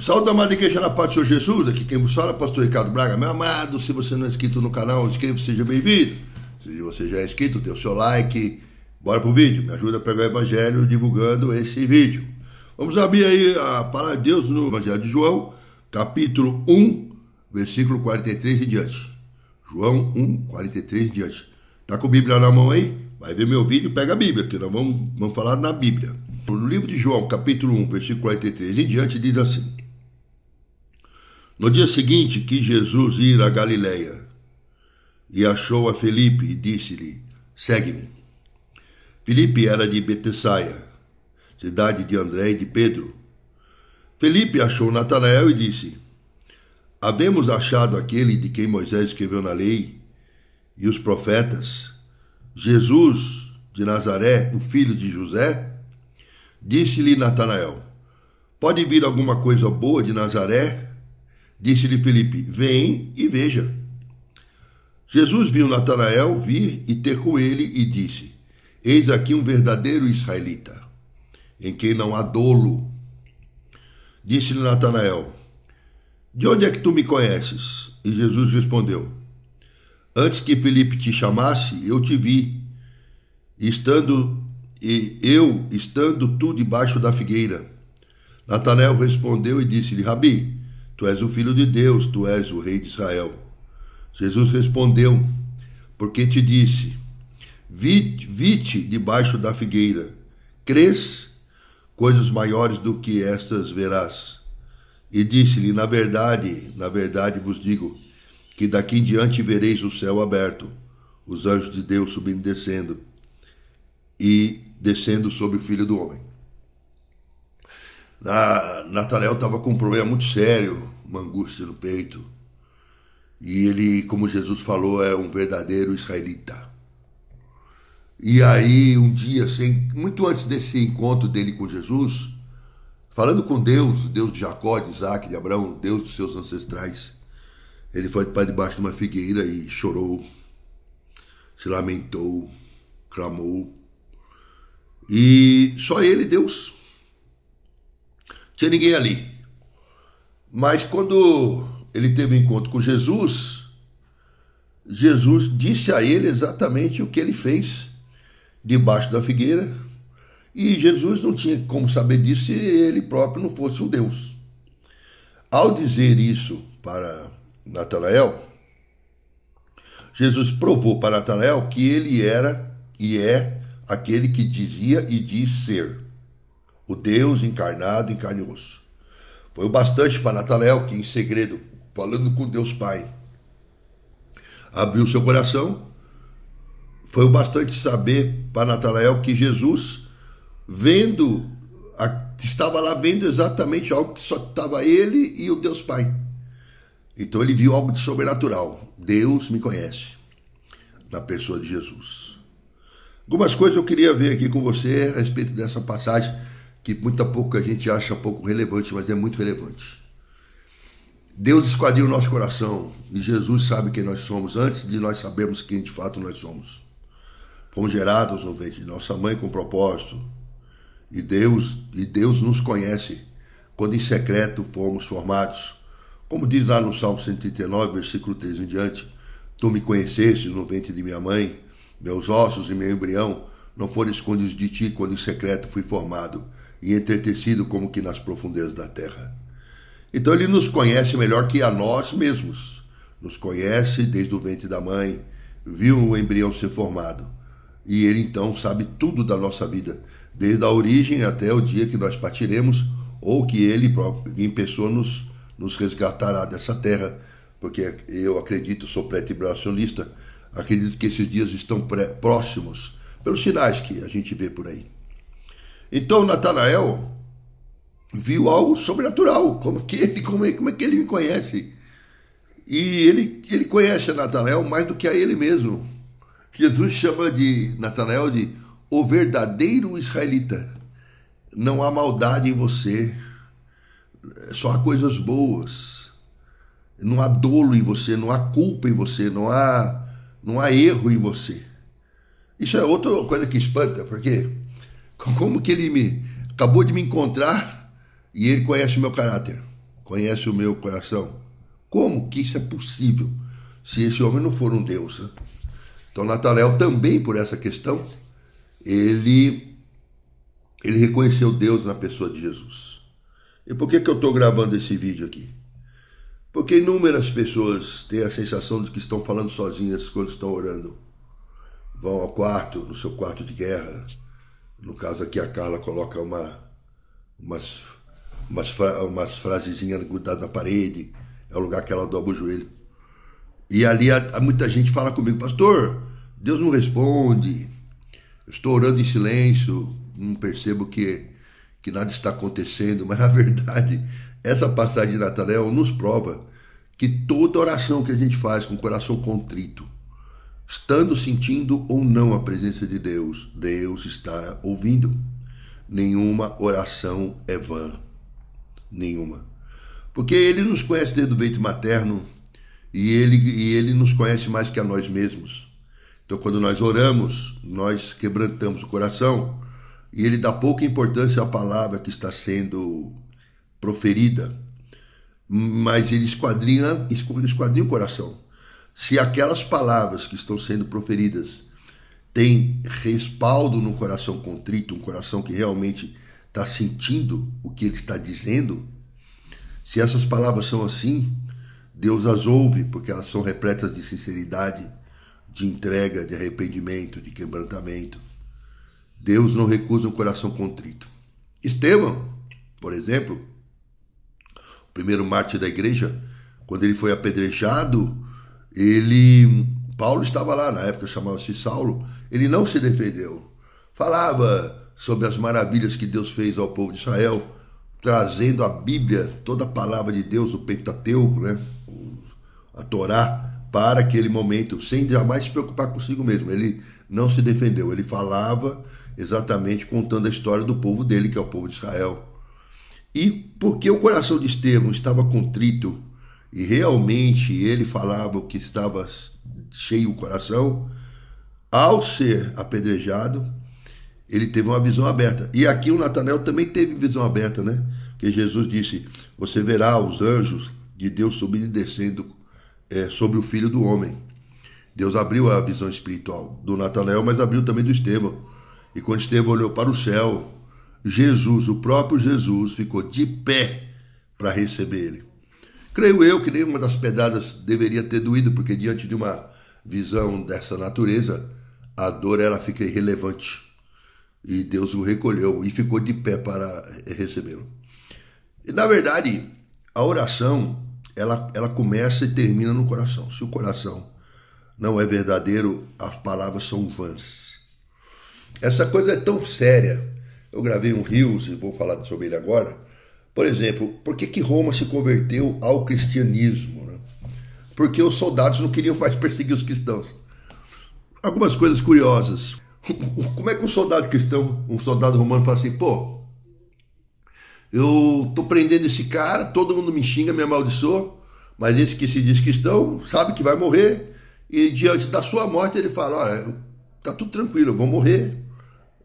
Saúde, amada igreja, na paz do Senhor Jesus. Aqui quem vos fala é o pastor Ricardo Braga. Meu amado, se você não é inscrito no canal, inscreva-se, seja bem-vindo. Se você já é inscrito, dê o seu like. Bora pro vídeo, me ajuda a pregar o evangelho divulgando esse vídeo. Vamos abrir aí a palavra de Deus no Evangelho de João, capítulo 1, versículo 43 e diante. João 1, 43 e diante. Tá com a Bíblia na mão aí? Vai ver meu vídeo, pega a Bíblia, que nós vamos falar na Bíblia. No livro de João, capítulo 1, versículo 43 e diante, diz assim: No dia seguinte que Jesus ia a Galiléia, e achou a Felipe e disse-lhe: Segue-me. Felipe era de Betsaida, cidade de André e de Pedro. Felipe achou Natanael e disse: Havemos achado aquele de quem Moisés escreveu na lei e os profetas, Jesus de Nazaré, o filho de José? Disse-lhe Natanael: Pode vir alguma coisa boa de Nazaré? Disse-lhe Felipe: Vem e veja. Jesus viu Natanael vir e ter com ele e disse: Eis aqui um verdadeiro israelita, em quem não há dolo. Disse-lhe Natanael: De onde é que tu me conheces? E Jesus respondeu: Antes que Felipe te chamasse, eu te vi, estando tu debaixo da figueira. Natanael respondeu e disse-lhe: Rabi, tu és o filho de Deus, tu és o rei de Israel. Jesus respondeu: Porque te disse, vi-te debaixo da figueira. Crês? Coisas maiores do que estas verás. E disse-lhe: Na verdade vos digo, que daqui em diante vereis o céu aberto, os anjos de Deus subindo e descendo sobre o Filho do Homem. Natanael estava com um problema muito sério, uma angústia no peito. E ele, como Jesus falou, é um verdadeiro israelita. E aí, um dia, muito antes desse encontro dele com Jesus, falando com Deus, Deus de Jacó, de Isaac, de Abraão, Deus dos seus ancestrais, ele foi para debaixo de uma figueira e chorou, se lamentou, clamou. E só ele, Deus. Tinha ninguém ali. Mas quando ele teve um encontro com Jesus, Jesus disse a ele exatamente o que ele fez debaixo da figueira. E Jesus não tinha como saber disso se ele próprio não fosse um Deus. Ao dizer isso para Natanael, Jesus provou para Natanael que ele era e é aquele que dizia e diz ser o Deus encarnado em carne e osso. Foi o bastante para Natanael, que em segredo, falando com Deus Pai, abriu seu coração. Foi o bastante saber para Natanael que Jesus, estava lá vendo exatamente algo que só estava ele e o Deus Pai. Então ele viu algo de sobrenatural. Deus me conhece, na pessoa de Jesus. Algumas coisas eu queria ver aqui com você a respeito dessa passagem, que muito a pouco a gente acha pouco relevante, mas é muito relevante. Deus esquadriu o nosso coração e Jesus sabe quem nós somos antes de nós sabermos quem de fato nós somos. Fomos gerados no ventre de nossa mãe com propósito e Deus nos conhece quando em secreto fomos formados. Como diz lá no Salmo 139, versículo 3 em diante: Tu me conheceste no ventre de minha mãe, meus ossos e meu embrião não foram escondidos de ti quando em secreto fui formado e entretecido como que nas profundezas da terra. Então ele nos conhece melhor que a nós mesmos. Nos conhece desde o ventre da mãe, viu o embrião ser formado. E ele então sabe tudo da nossa vida, desde a origem até o dia que nós partiremos, ou que ele próprio, em pessoa, nos resgatará dessa terra. Porque eu acredito, sou pré-tribulacionista, acredito que esses dias estão próximos, pelos sinais que a gente vê por aí. Então Natanael viu algo sobrenatural. Como é que ele me conhece? E ele conhece a Natanael mais do que a ele mesmo. Jesus chama de Natanael de o verdadeiro israelita. Não há maldade em você, só há coisas boas. Não há dolo em você, não há culpa em você, não há erro em você. Isso é outra coisa que espanta, porque como que ele acabou de me encontrar e ele conhece o meu caráter. conhece o meu coração. Como que isso é possível se esse homem não for um Deus? Né? Então Natanael também, por essa questão, ele reconheceu Deus na pessoa de Jesus. E por que eu estou gravando esse vídeo aqui? Porque inúmeras pessoas têm a sensação de que estão falando sozinhas quando estão orando. Vão ao quarto, no seu quarto de guerra. No caso aqui a Carla coloca umas frasezinhas grudadas na parede. É o lugar que ela dobra o joelho. E ali muita gente fala comigo, pastor, Deus não responde. Eu estou orando em silêncio, não percebo que nada está acontecendo. Mas na verdade, essa passagem de Natanael nos prova que toda oração que a gente faz com o coração contrito, estando sentindo ou não a presença de Deus, Deus está ouvindo. Nenhuma oração é vã. Nenhuma. Porque Ele nos conhece desde o ventre materno e ele nos conhece mais que a nós mesmos. Então, quando nós oramos, nós quebrantamos o coração e Ele dá pouca importância à palavra que está sendo proferida, mas Ele esquadrinha o coração. Se aquelas palavras que estão sendo proferidas têm respaldo no coração contrito, um coração que realmente está sentindo o que Ele está dizendo, se essas palavras são assim, Deus as ouve, porque elas são repletas de sinceridade, de entrega, de arrependimento, de quebrantamento. Deus não recusa um coração contrito. Estevão, por exemplo, o primeiro mártir da igreja, quando ele foi apedrejado, Paulo estava lá, na época chamava-se Saulo, ele não se defendeu. Falava sobre as maravilhas que Deus fez ao povo de Israel, trazendo a Bíblia, toda a palavra de Deus, o Pentateuco, né? A Torá, para aquele momento, sem jamais se preocupar consigo mesmo. Ele não se defendeu, ele falava exatamente contando a história do povo dele, que é o povo de Israel. E porque o coração de Estevão estava contrito e realmente ele falava o que estava cheio o coração, ao ser apedrejado, ele teve uma visão aberta. E aqui o Natanael também teve visão aberta, né? Porque Jesus disse, você verá os anjos de Deus subindo e descendo sobre o Filho do Homem. Deus abriu a visão espiritual do Natanael, mas abriu também do Estevão. E quando Estevão olhou para o céu, Jesus, o próprio Jesus, ficou de pé para receber ele. Creio eu que nenhuma das pedradas deveria ter doído, porque diante de uma visão dessa natureza, a dor ela fica irrelevante. E Deus o recolheu e ficou de pé para recebê-lo. E, na verdade, a oração, ela começa e termina no coração. Se o coração não é verdadeiro, as palavras são vãs. Essa coisa é tão séria. Eu gravei um Reels e vou falar sobre ele agora. Por exemplo, por que Roma se converteu ao cristianismo? Né? Porque os soldados não queriam mais perseguir os cristãos. Algumas coisas curiosas. Como é que um soldado cristão, um soldado romano fala assim, pô, eu tô prendendo esse cara, todo mundo me xinga, me amaldiçoa, mas esse que se diz cristão sabe que vai morrer e diante da sua morte ele fala, olha, tá tudo tranquilo, eu vou morrer,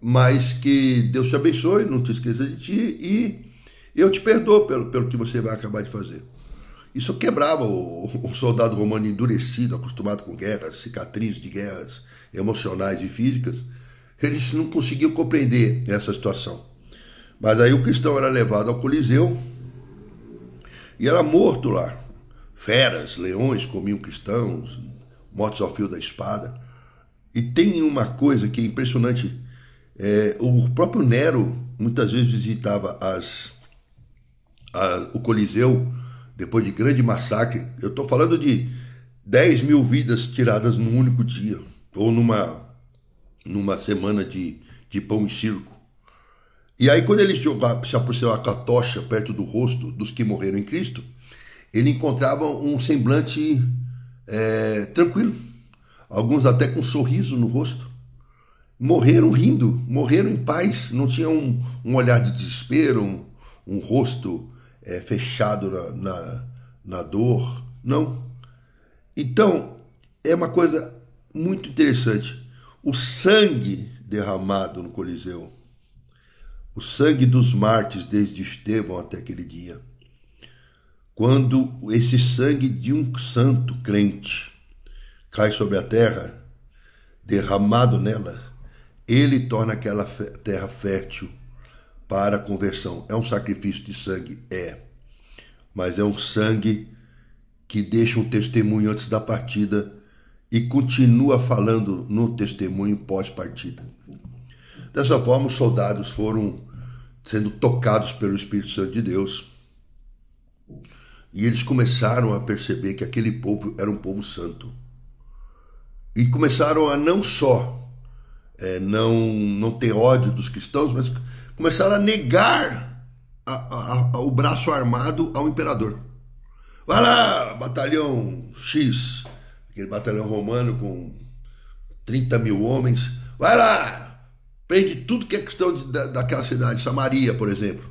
mas que Deus te abençoe, não te esqueça de ti e eu te perdoo pelo que você vai acabar de fazer. Isso quebrava o soldado romano endurecido, acostumado com guerras, cicatrizes de guerras emocionais e físicas. Eles não conseguiam compreender essa situação. Mas aí o cristão era levado ao Coliseu e era morto lá. Feras, leões comiam cristãos, mortos ao fio da espada. E tem uma coisa que é impressionante. O próprio Nero muitas vezes visitava o Coliseu depois de grande massacre. Eu estou falando de 10 mil vidas tiradas num único dia, ou numa semana de pão e circo. E aí quando ele se aproximava com a tocha perto do rosto dos que morreram em Cristo, ele encontrava um semblante tranquilo, alguns até com um sorriso no rosto. Morreram rindo, morreram em paz, não tinham um olhar de desespero, um rosto fechado na dor, não. Então, é uma coisa muito interessante. O sangue derramado no Coliseu, o sangue dos mártires desde Estevão até aquele dia, quando esse sangue de um santo crente cai sobre a terra, derramado nela, ele torna aquela terra fértil para a conversão. É um sacrifício de sangue? É. Mas é um sangue que deixa um testemunho antes da partida e continua falando no testemunho pós-partida. Dessa forma, os soldados foram sendo tocados pelo Espírito Santo de Deus e eles começaram a perceber que aquele povo era um povo santo. E começaram a não só não ter ódio dos cristãos, mas começaram a negar o braço armado ao imperador. Vai lá, batalhão X, aquele batalhão romano com 30 mil homens, vai lá, prende tudo que é questão daquela cidade, Samaria, por exemplo.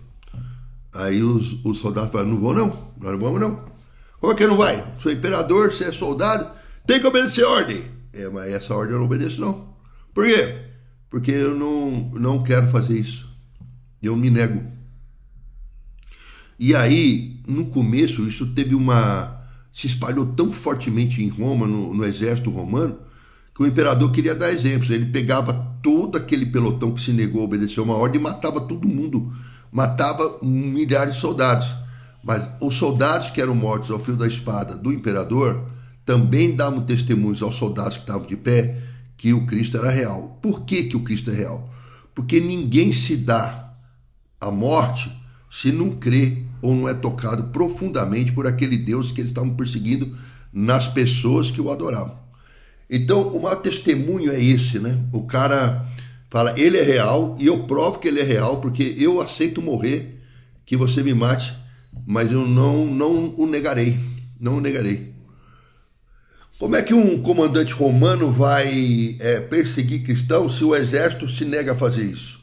Aí os soldados falaram, não vou não, nós não vamos não. Como é que não vai? Sou imperador, você é soldado, tem que obedecer a ordem. Mas essa ordem eu não obedeço não. Por quê? Porque eu não quero fazer isso. Eu me nego. E aí, no começo, isso se espalhou tão fortemente em Roma, no exército romano, que o imperador queria dar exemplos. Ele pegava todo aquele pelotão que se negou a obedecer uma ordem e matava todo mundo. Matava milhares de soldados. Mas os soldados que eram mortos ao fio da espada do imperador também davam testemunhos aos soldados que estavam de pé que o Cristo era real. Por que o Cristo é real? Porque ninguém se dá a morte se não crê ou não é tocado profundamente por aquele Deus que eles estavam perseguindo nas pessoas que o adoravam. Então, o maior testemunho é esse, né? O cara fala, ele é real e eu provo que ele é real porque eu aceito morrer, que você me mate, mas eu não o negarei, não o negarei. Como é que um comandante romano vai perseguir cristãos se o exército se nega a fazer isso?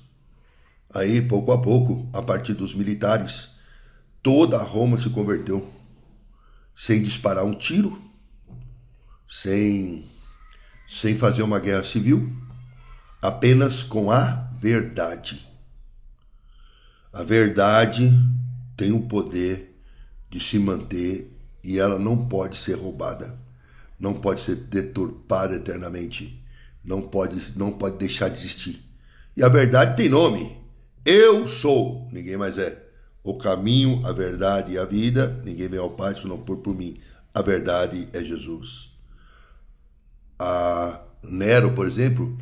Aí, pouco a pouco, a partir dos militares, toda a Roma se converteu, sem disparar um tiro, sem fazer uma guerra civil, apenas com a verdade. A verdade tem o poder de se manter e ela não pode ser roubada. Não pode ser deturpada eternamente. Não pode deixar de existir. E a verdade tem nome. Eu sou, ninguém mais é. O caminho, a verdade e a vida, ninguém vem ao Pai se não for por mim. A verdade é Jesus. A Nero, por exemplo,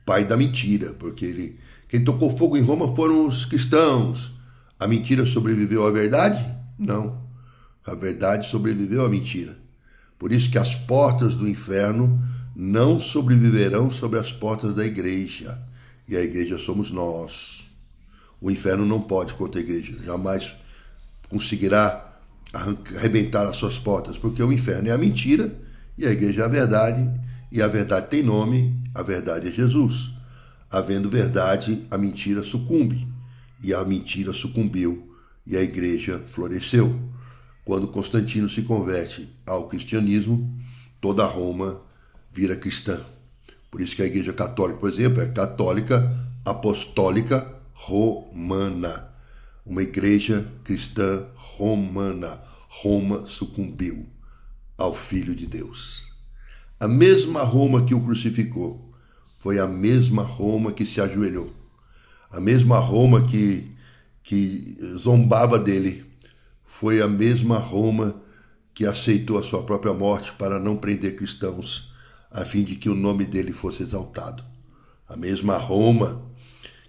pai da mentira, porque quem tocou fogo em Roma foram os cristãos. A mentira sobreviveu à verdade? Não. A verdade sobreviveu à mentira. Por isso que as portas do inferno não sobreviverão sobre as portas da igreja. E a igreja somos nós. O inferno não pode contra a igreja. Jamais conseguirá arrebentar as suas portas. Porque o inferno é a mentira e a igreja é a verdade. E a verdade tem nome, a verdade é Jesus. Havendo verdade, a mentira sucumbe. E a mentira sucumbiu e a igreja floresceu. Quando Constantino se converte ao cristianismo, toda Roma vira cristã. Por isso que a igreja católica, por exemplo, é católica apostólica romana. Uma igreja cristã romana. Roma sucumbiu ao Filho de Deus. A mesma Roma que o crucificou foi a mesma Roma que se ajoelhou. A mesma Roma que zombava dele foi a mesma Roma que aceitou a sua própria morte para não prender cristãos, a fim de que o nome dele fosse exaltado. A mesma Roma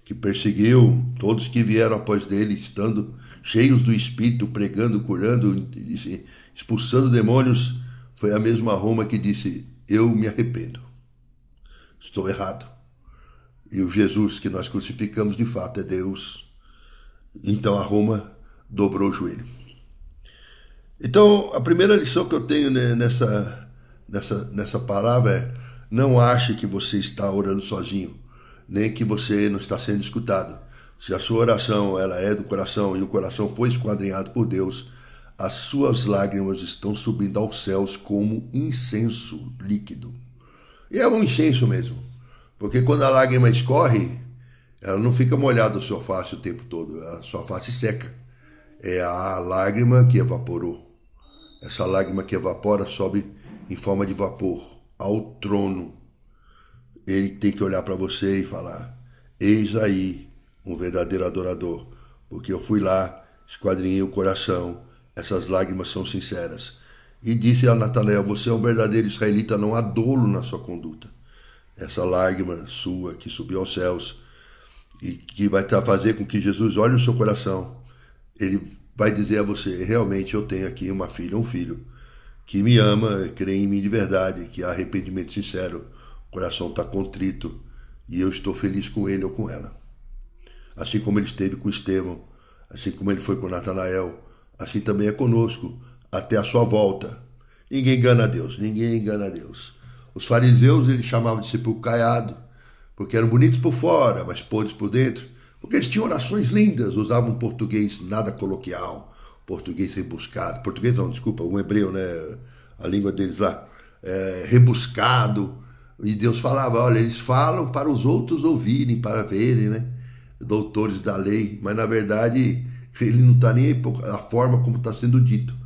que perseguiu todos que vieram após dele, estando cheios do Espírito, pregando, curando, expulsando demônios, foi a mesma Roma que disse, eu me arrependo, estou errado. E o Jesus que nós crucificamos de fato é Deus. Então a Roma dobrou o joelho. Então, a primeira lição que eu tenho nessa palavra é: não ache que você está orando sozinho, nem que você não está sendo escutado. Se a sua oração ela é do coração e o coração foi esquadrinhado por Deus, as suas lágrimas estão subindo aos céus como incenso líquido. E é um incenso mesmo, porque quando a lágrima escorre, ela não fica molhada a sua face o tempo todo, a sua face seca. É a lágrima que evaporou. Essa lágrima que evapora sobe em forma de vapor ao trono. Ele tem que olhar para você e falar: eis aí um verdadeiro adorador, porque eu fui lá, esquadrinhei o coração, essas lágrimas são sinceras. E disse a Natanael: você é um verdadeiro israelita, não há dolo na sua conduta. Essa lágrima sua que subiu aos céus e que vai fazer com que Jesus olhe o seu coração, ele vai dizer a você: realmente eu tenho aqui uma filha, um filho que me ama, crê em mim de verdade, que há arrependimento sincero, o coração está contrito e eu estou feliz com ele ou com ela. Assim como ele esteve com Estevão, assim como ele foi com Natanael, assim também é conosco, até a sua volta. Ninguém engana a Deus, ninguém engana a Deus. Os fariseus eles chamavam de sepulcro caiado, porque eram bonitos por fora, mas podres por dentro, porque eles tinham orações lindas, usavam um português nada coloquial, português rebuscado, português não, desculpa, um hebreu, né, a língua deles lá, rebuscado, e Deus falava: olha, eles falam para os outros ouvirem, para verem, né, doutores da lei, mas na verdade ele não está nem a forma como está sendo dito,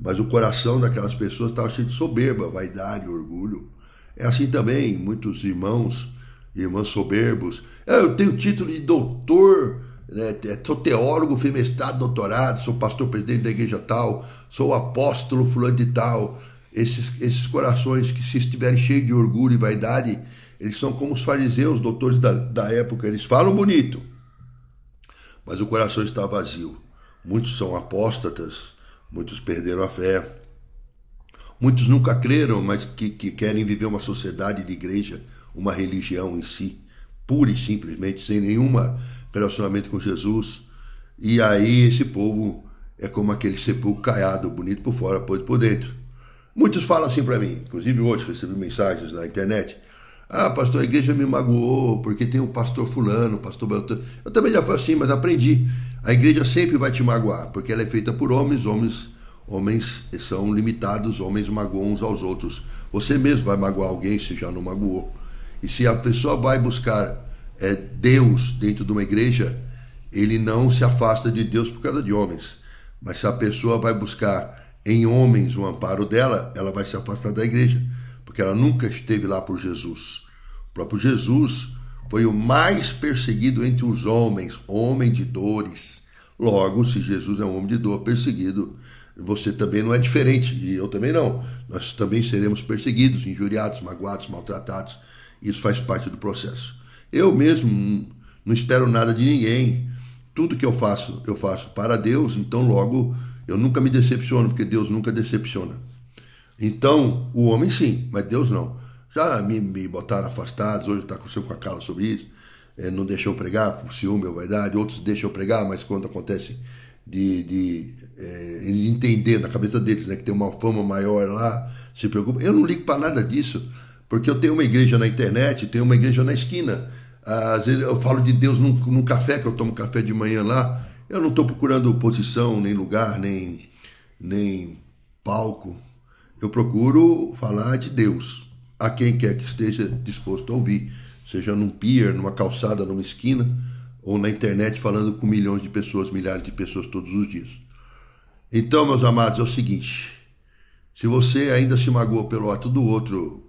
mas o coração daquelas pessoas estava cheio de soberba, vaidade, orgulho. É assim também, muitos irmãos soberbos. Eu tenho título de doutor, né? Sou teólogo, fiz mestrado, doutorado, sou pastor presidente da igreja tal, sou apóstolo fulano de tal. Esses corações que, se estiverem cheios de orgulho e vaidade, eles são como os fariseus, doutores da época. Eles falam bonito, mas o coração está vazio. Muitos são apóstatas, muitos perderam a fé. Muitos nunca creram, mas que querem viver uma sociedade de igreja, uma religião em si, pura e simplesmente, sem nenhum relacionamento com Jesus. E aí esse povo é como aquele sepulcro caiado, bonito por fora, podre por dentro. Muitos falam assim para mim, inclusive hoje recebi mensagens na internet: ah, pastor, a igreja me magoou, porque tem um pastor fulano, pastor Beltrano. Eu também já fui assim, mas aprendi. A igreja sempre vai te magoar, porque ela é feita por homens são limitados, homens magoam uns aos outros. Você mesmo vai magoar alguém se já não magoou. E se a pessoa vai buscar Deus dentro de uma igreja, ele não se afasta de Deus por causa de homens. Mas se a pessoa vai buscar em homens o amparo dela, ela vai se afastar da igreja, porque ela nunca esteve lá por Jesus. O próprio Jesus foi o mais perseguido entre os homens, homem de dores. Logo, se Jesus é um homem de dor, perseguido, você também não é diferente, e eu também não. Nós também seremos perseguidos, injuriados, magoados, maltratados. Isso faz parte do processo. Eu mesmo não espero nada de ninguém. Tudo que eu faço para Deus, então logo eu nunca me decepciono, porque Deus nunca decepciona. Então, o homem sim, mas Deus não. Já me botaram afastados, hoje está acontecendo com a Carla sobre isso, não deixam eu pregar por ciúme ou vaidade, outros deixam eu pregar, mas quando acontece de entender na cabeça deles, né, que tem uma fama maior lá, se preocupa. Eu não ligo para nada disso, porque eu tenho uma igreja na internet, tenho uma igreja na esquina. Às vezes eu falo de Deus num café, que eu tomo café de manhã lá. Eu não estou procurando posição, nem lugar, nem palco. Eu procuro falar de Deus a quem quer que esteja disposto a ouvir, seja num pier, numa calçada, numa esquina, ou na internet falando com milhões de pessoas, milhares de pessoas todos os dias. Então, meus amados, é o seguinte: se você ainda se magoa pelo ato do outro,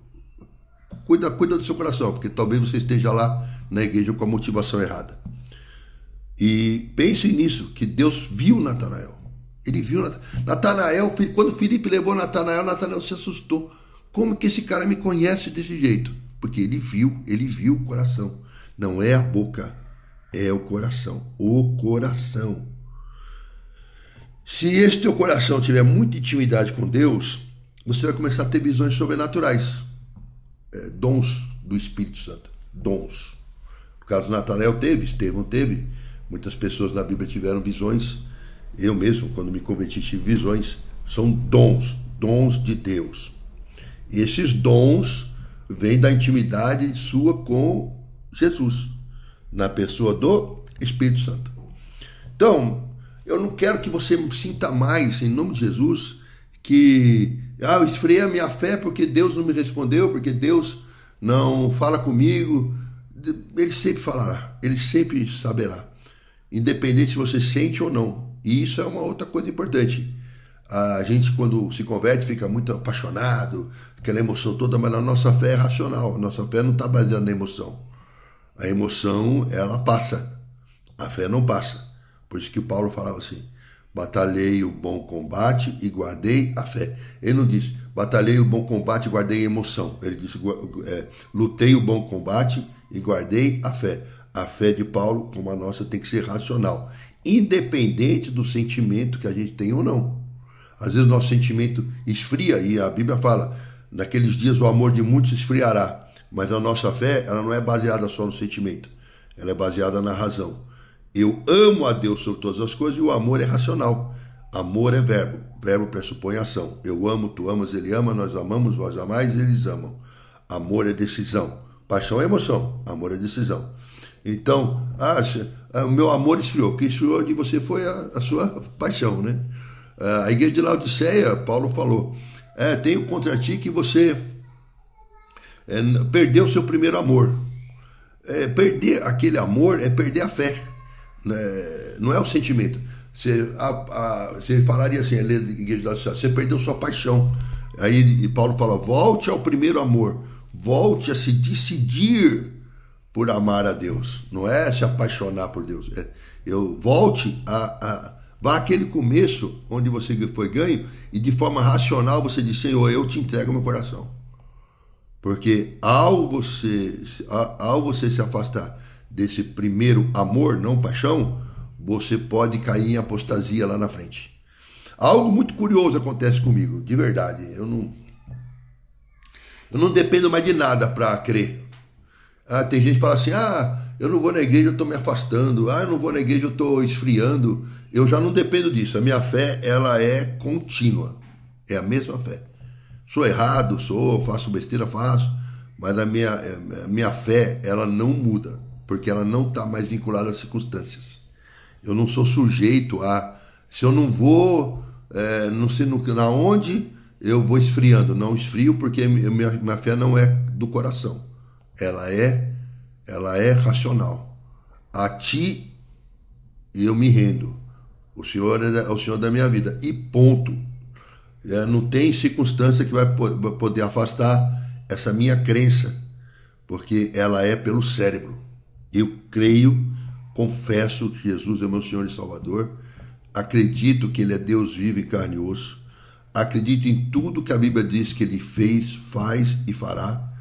cuida do seu coração, porque talvez você esteja lá na igreja com a motivação errada. E pense nisso, que Deus viu Natanael. Ele viu Natanael. Quando Filipe levou Natanael se assustou. Como que esse cara me conhece desse jeito? Porque ele viu o coração. Não é a boca, é o coração. O coração. Se esse teu coração tiver muita intimidade com Deus, você vai começar a ter visões sobrenaturais. Dons do Espírito Santo. Dons. No caso, Natanael teve, Estevão teve. Muitas pessoas na Bíblia tiveram visões. Eu mesmo, quando me converti, tive visões. São dons de Deus. E esses dons vêm da intimidade sua com Jesus, na pessoa do Espírito Santo. Então, eu não quero que você sinta mais, em nome de Jesus, que eu esfriei a minha fé porque Deus não me respondeu, porque Deus não fala comigo. Ele sempre falará, ele sempre saberá, independente se você sente ou não. E isso é uma outra coisa importante. A gente, quando se converte, fica muito apaixonado, aquela emoção toda, mas a nossa fé é racional. A nossa fé não está baseada na emoção. A emoção, ela passa. A fé não passa. Por isso que Paulo falava assim: batalhei o bom combate e guardei a fé. Ele não disse: batalhei o bom combate e guardei a emoção. Ele disse: lutei o bom combate e guardei a fé. A fé de Paulo, como a nossa, tem que ser racional, independente do sentimento que a gente tem ou não. Às vezes o nosso sentimento esfria, e a Bíblia fala: naqueles dias o amor de muitos esfriará. Mas a nossa fé, ela não é baseada só no sentimento, ela é baseada na razão. Eu amo a Deus sobre todas as coisas, e o amor é racional. Amor é verbo, verbo pressupõe ação. Eu amo, tu amas, ele ama, nós amamos, vós amais, eles amam. Amor é decisão. Paixão é emoção, amor é decisão. Então, o meu amor esfriou. O que esfriou de você foi a sua paixão, né? A igreja de Laodiceia, Paulo falou: tenho contra ti que você perdeu o seu primeiro amor. Perder aquele amor é perder a fé, não é o sentimento. Você falaria assim, a igreja de Laodiceia: você perdeu sua paixão. Aí Paulo fala: volte ao primeiro amor, volte a se decidir por amar a Deus, não é se apaixonar por Deus. Volte vá àquele começo onde você foi ganho, e de forma racional você diz: Senhor, eu te entrego meu coração. Porque ao você se afastar desse primeiro amor, não paixão, você pode cair em apostasia lá na frente. Algo muito curioso acontece comigo, de verdade. Eu não dependo mais de nada para crer. Tem gente que fala assim: eu não vou na igreja, eu estou me afastando. Eu não vou na igreja, eu estou esfriando. Eu já não dependo disso. A minha fé, ela é contínua. É a mesma fé. Sou errado, faço besteira, faço. Mas a minha fé, ela não muda. Porque ela não está mais vinculada às circunstâncias. Eu não sou sujeito se eu não vou, não sei na onde, eu vou esfriando. Não esfrio porque minha fé não é do coração. Ela é racional. A ti eu me rendo. O Senhor é o Senhor da minha vida. E ponto. Não tem circunstância que vai poder afastar essa minha crença, porque ela é pelo cérebro. Eu creio, confesso que Jesus é meu Senhor e Salvador, acredito que Ele é Deus vivo e carne e osso, acredito em tudo que a Bíblia diz que Ele fez, faz e fará.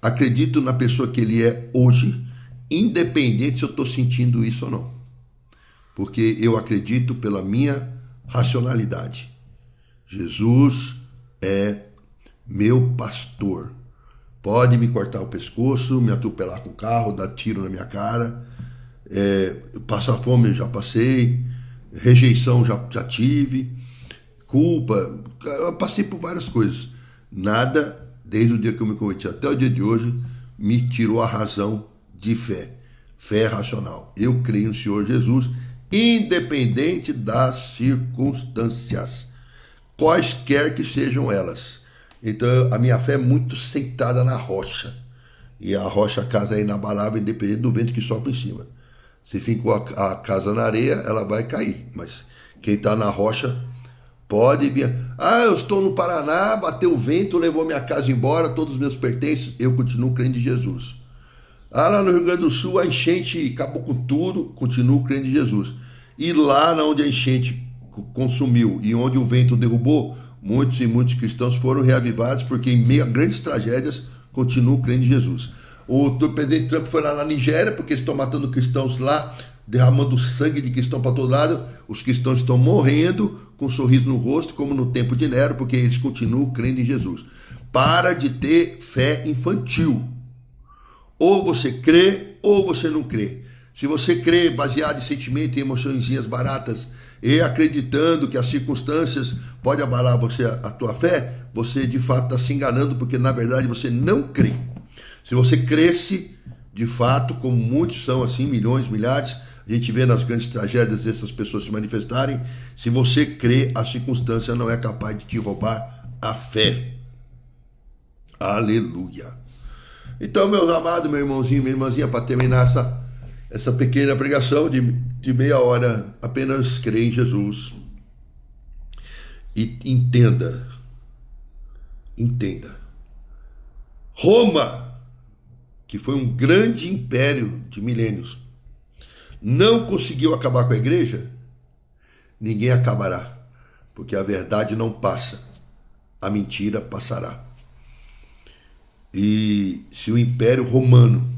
Acredito na pessoa que Ele é hoje, independente se eu estou sentindo isso ou não. Porque eu acredito pela minha racionalidade. Jesus é meu pastor. Pode me cortar o pescoço, me atropelar com o carro, dar tiro na minha cara. Passar fome eu já passei. Rejeição já tive. Culpa. Eu passei por várias coisas. Nada, desde o dia que eu me converti até o dia de hoje, me tirou a razão de fé. Fé racional. Eu creio no Senhor Jesus, independente das circunstâncias, quaisquer que sejam elas. Então a minha fé é muito sentada na rocha, e a rocha, a casa é inabalável, independente do vento que sopra em cima. Se fincou a casa na areia, ela vai cair, mas quem está na rocha pode vir. Eu estou no Paraná, bateu o vento, levou minha casa embora, todos os meus pertences, eu continuo crendo em Jesus. Lá no Rio Grande do Sul a enchente acabou com tudo, continuo crendo em Jesus. E lá onde a enchente consumiu e onde o vento derrubou, muitos e muitos cristãos foram reavivados, porque em meio a grandes tragédias continuam crendo em Jesus. O presidente Trump foi lá na Nigéria, porque eles estão matando cristãos lá, derramando sangue de cristão para todo lado. Os cristãos estão morrendo com um sorriso no rosto, como no tempo de Nero, porque eles continuam crendo em Jesus. Para de ter fé infantil. Ou você crê, ou você não crê. Se você crê baseado em sentimento e emoçõezinhas baratas, e acreditando que as circunstâncias podem abalar a tua fé, você de fato está se enganando, porque na verdade você não crê. Se você cresce, de fato, como muitos são assim, milhões, milhares, a gente vê nas grandes tragédias dessas pessoas se manifestarem, se você crê, a circunstância não é capaz de te roubar a fé. Aleluia. Então, meus amados, meu irmãozinho, minha irmãzinha, para terminar essa pequena pregação de meia hora, apenas crê em Jesus. E entenda, Roma, que foi um grande império de milênios, não conseguiu acabar com a igreja, ninguém acabará, porque a verdade não passa, a mentira passará. E se o Império Romano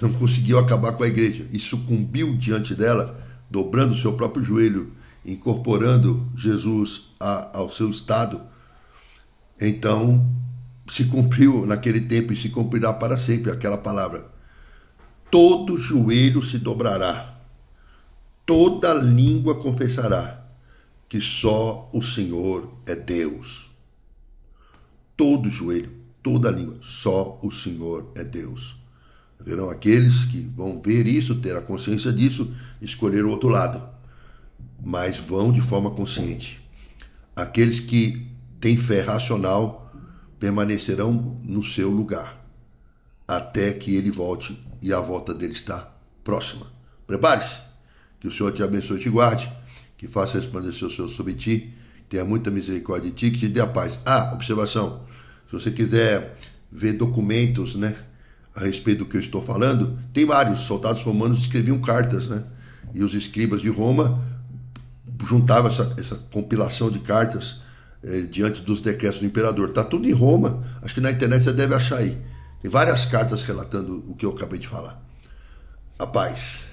não conseguiu acabar com a igreja e sucumbiu diante dela, dobrando o seu próprio joelho, incorporando Jesus ao seu estado, então se cumpriu naquele tempo e se cumprirá para sempre aquela palavra: todo joelho se dobrará, toda língua confessará que só o Senhor é Deus. Todo joelho, toda língua, só o Senhor é Deus. Haverão aqueles que vão ver isso, ter a consciência disso, escolher o outro lado, mas vão de forma consciente. Aqueles que têm fé racional permanecerão no seu lugar, até que ele volte, e a volta dele está próxima. Prepare-se, que o Senhor te abençoe e te guarde, que faça resplandecer o Senhor sobre ti, tenha muita misericórdia de ti, que te dê a paz. Observação, se você quiser ver documentos, a respeito do que eu estou falando, tem vários. Soldados romanos escreviam cartas, e os escribas de Roma juntavam essa compilação de cartas diante dos decretos do imperador. Está tudo em Roma, acho que na internet você deve achar aí. Tem várias cartas relatando o que eu acabei de falar. A paz.